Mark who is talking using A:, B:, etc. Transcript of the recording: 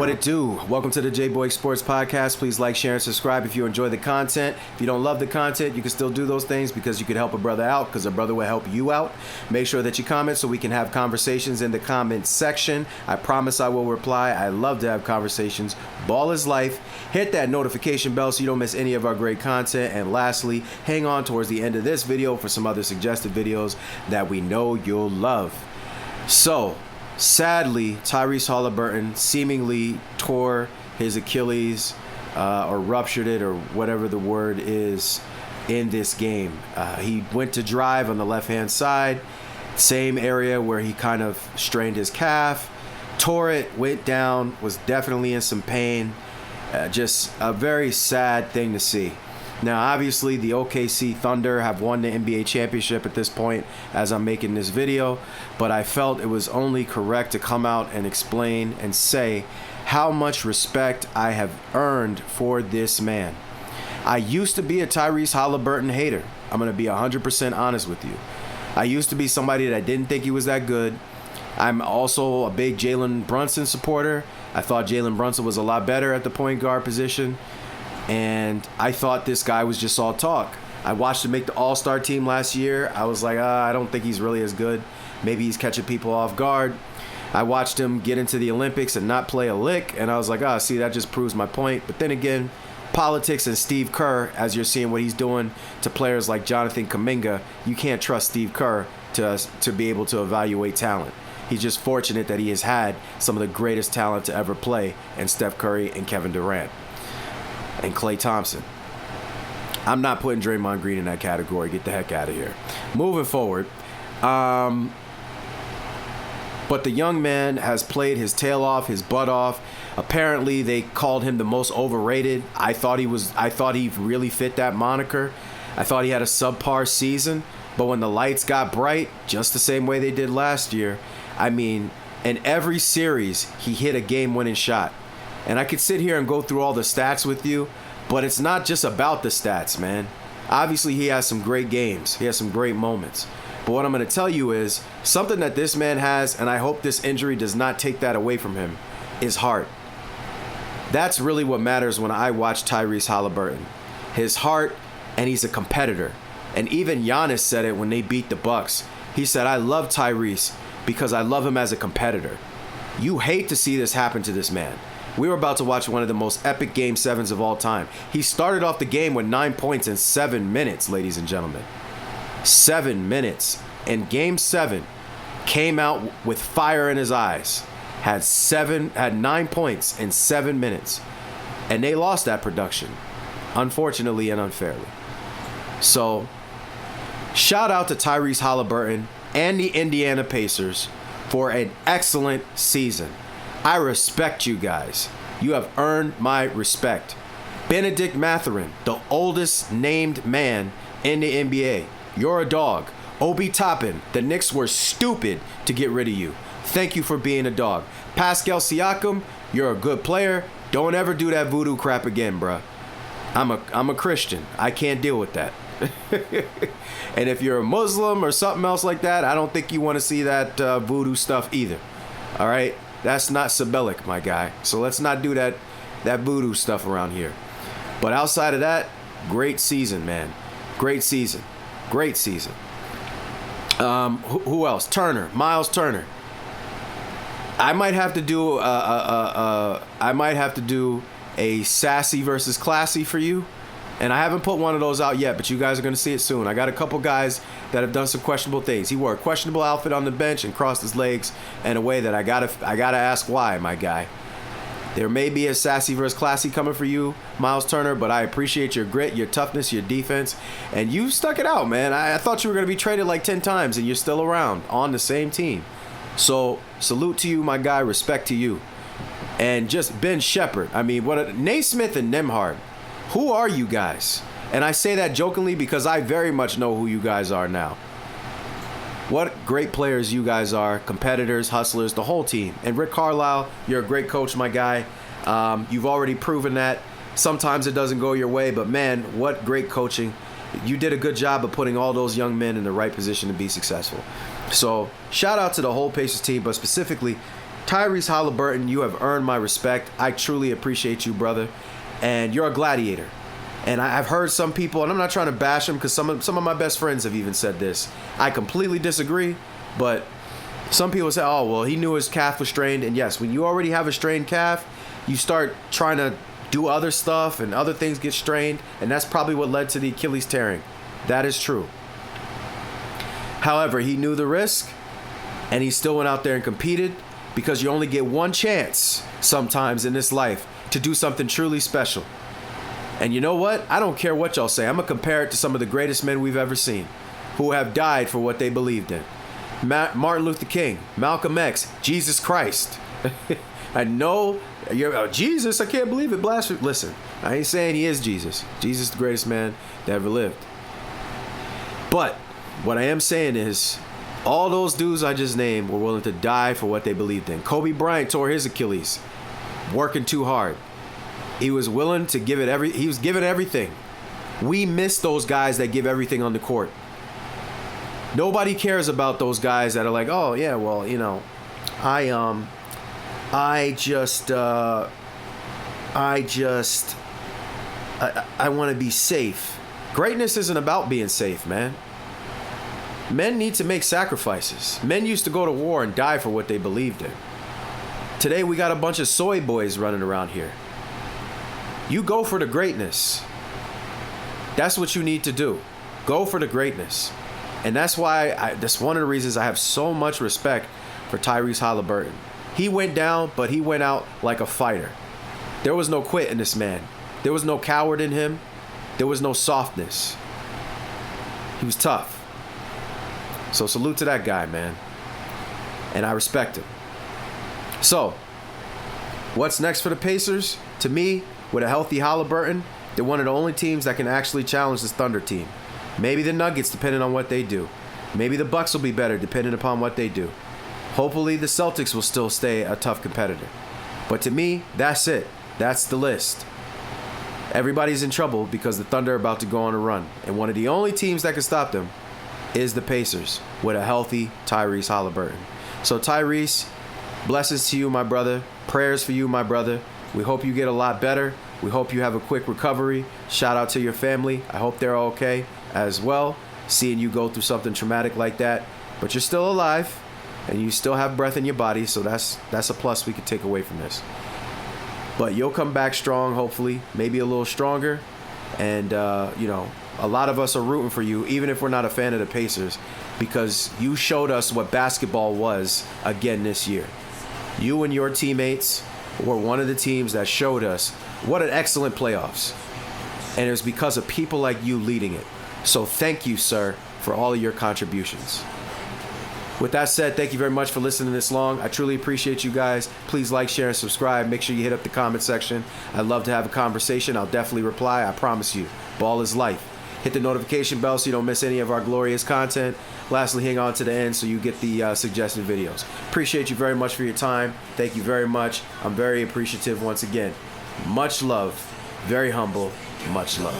A: What it do? Welcome to the J-Boy Sports Podcast. Please like, share, and subscribe if you enjoy the content. If you don't love the content, you can still do those things because you could help a brother out because a brother will help you out. Make sure that you comment so we can have conversations in the comment section. I promise I will reply. I love to have conversations. Ball is life. Hit that notification bell so you don't miss any of our great content. And lastly, hang on towards the end of this video for some other suggested videos that we know you'll love. So, sadly, Tyrese Haliburton seemingly tore his Achilles or ruptured it or whatever the word is in this game. He went to drive on the left-hand side, same area where he kind of strained his calf, tore it, went down, was definitely in some pain. Just a very sad thing to see. Now, obviously, the OKC Thunder have won the NBA championship at this point as I'm making this video, but I felt it was only correct to come out and explain and say how much respect I have earned for this man. I used to be a Tyrese Haliburton hater. I'm going to be 100% honest with you. I used to be somebody that didn't think he was that good. I'm also a big Jalen Brunson supporter. I thought Jalen Brunson was a lot better at the point guard position. And I thought this guy was just all talk. I watched him make the All-Star team last year. I was like, I don't think he's really as good. Maybe he's catching people off guard. I watched him get into the Olympics and not play a lick. And I was like, see, that just proves my point. But then again, politics and Steve Kerr, as you're seeing what he's doing to players like Jonathan Kuminga, you can't trust Steve Kerr to be able to evaluate talent. He's just fortunate that he has had some of the greatest talent to ever play in Steph Curry and Kevin Durant. And Klay Thompson. I'm not putting Draymond Green in that category. Get the heck out of here. Moving forward. But the young man has played his tail off, his butt off. Apparently, they called him the most overrated. I thought he really fit that moniker. I thought he had a subpar season. But when the lights got bright, just the same way they did last year, I mean, in every series, he hit a game-winning shot. And I could sit here and go through all the stats with you, but it's not just about the stats, man. Obviously, he has some great games. He has some great moments. But what I'm going to tell you is something that this man has, and I hope this injury does not take that away from him, is heart. That's really what matters when I watch Tyrese Haliburton. His heart, and he's a competitor. And even Giannis said it when they beat the Bucks. He said, I love Tyrese because I love him as a competitor. You hate to see this happen to this man. We were about to watch one of the most epic Game 7s of all time. He started off the game with 9 points in 7 minutes, ladies and gentlemen. 7 minutes. And Game 7 came out with fire in his eyes. Had 9 points in 7 minutes. And they lost that production, unfortunately and unfairly. So, shout out to Tyrese Haliburton and the Indiana Pacers for an excellent season. I respect you guys. You have earned my respect. Benedict Mathurin, the oldest named man in the NBA. You're a dog. Obi Toppin, the Knicks were stupid to get rid of you. Thank you for being a dog. Pascal Siakam, you're a good player. Don't ever do that voodoo crap again, bruh. I'm a Christian. I can't deal with that. And if you're a Muslim or something else like that, I don't think you want to see that voodoo stuff either. All right? That's not Sabelic, my guy. So let's not do that voodoo stuff around here. But outside of that, great season, man. Great season. Great season. Who else? Turner. Miles Turner. I might have to do a sassy versus classy for you. And I haven't put one of those out yet, but you guys are going to see it soon. I got a couple guys that have done some questionable things. He wore a questionable outfit on the bench and crossed his legs in a way that I gotta ask why, my guy. There may be a sassy versus classy coming for you, Miles Turner, but I appreciate your grit, your toughness, your defense, and you stuck it out, man. I thought you were going to be traded like 10 times, and you're still around on the same team. So, salute to you, my guy. Respect to you. And just Ben Shepherd. I mean, Naismith and Nembhard. Who are you guys? And I say that jokingly because I very much know who you guys are now. What great players you guys are, competitors, hustlers, the whole team. And Rick Carlisle, you're a great coach, my guy. You've already proven that. Sometimes it doesn't go your way, but man, what great coaching. You did a good job of putting all those young men in the right position to be successful. So shout out to the whole Pacers team, but specifically Tyrese Haliburton, you have earned my respect. I truly appreciate you, brother. And you're a gladiator. And I've heard some people, and I'm not trying to bash them because some of my best friends have even said this. I completely disagree, but some people say, oh, well, he knew his calf was strained. And yes, when you already have a strained calf, you start trying to do other stuff and other things get strained. And that's probably what led to the Achilles tearing. That is true. However, he knew the risk, and he still went out there and competed, because you only get one chance sometimes in this life to do something truly special. And you know what? I don't care what y'all say. I'm going to compare it to some of the greatest men we've ever seen who have died for what they believed in. Martin Luther King, Malcolm X, Jesus Christ. I know you're Jesus. I can't believe it. Blasphemy. Listen, I ain't saying he is Jesus. Jesus is the greatest man that ever lived. But what I am saying is, all those dudes I just named were willing to die for what they believed in. Kobe Bryant tore his Achilles working too hard. He was willing to give it he was giving everything. We miss those guys that give everything on the court. Nobody cares about those guys that are like, oh yeah, well, you know, I want to be safe. Greatness isn't about being safe, man. Men need to make sacrifices. Men used to go to war and die for what they believed in. Today we got a bunch of soy boys running around here. You go for the greatness. That's what you need to do. Go for the greatness. And that's why that's one of the reasons I have so much respect for Tyrese Haliburton. He went down, but he went out like a fighter. There was no quit in this man. There was no coward in him. There was no softness. He was tough. So salute to that guy, man. And I respect him. So, what's next for the Pacers? To me, with a healthy Haliburton, they're one of the only teams that can actually challenge this Thunder team. Maybe the Nuggets, depending on what they do. Maybe the Bucks will be better, depending upon what they do. Hopefully, the Celtics will still stay a tough competitor. But to me, that's it. That's the list. Everybody's in trouble because the Thunder are about to go on a run. And one of the only teams that can stop them is the Pacers with a healthy Tyrese Haliburton. So Tyrese, blessings to you, my brother. Prayers for you, my brother. We hope you get a lot better. We hope you have a quick recovery. Shout out to your family. I hope they're okay as well, seeing you go through something traumatic like that. But you're still alive, and you still have breath in your body, so that's a plus we could take away from this. But you'll come back strong, hopefully, maybe a little stronger. And, a lot of us are rooting for you, even if we're not a fan of the Pacers, because you showed us what basketball was again this year. You and your teammates were one of the teams that showed us what an excellent playoffs. And it was because of people like you leading it. So thank you, sir, for all of your contributions. With that said, thank you very much for listening this long. I truly appreciate you guys. Please like, share, and subscribe. Make sure you hit up the comment section. I'd love to have a conversation. I'll definitely reply. I promise you. Ball is life. Hit the notification bell so you don't miss any of our glorious content. Lastly, hang on to the end so you get the suggested videos. Appreciate you very much for your time. Thank you very much. I'm very appreciative once again. Much love. Very humble. Much love.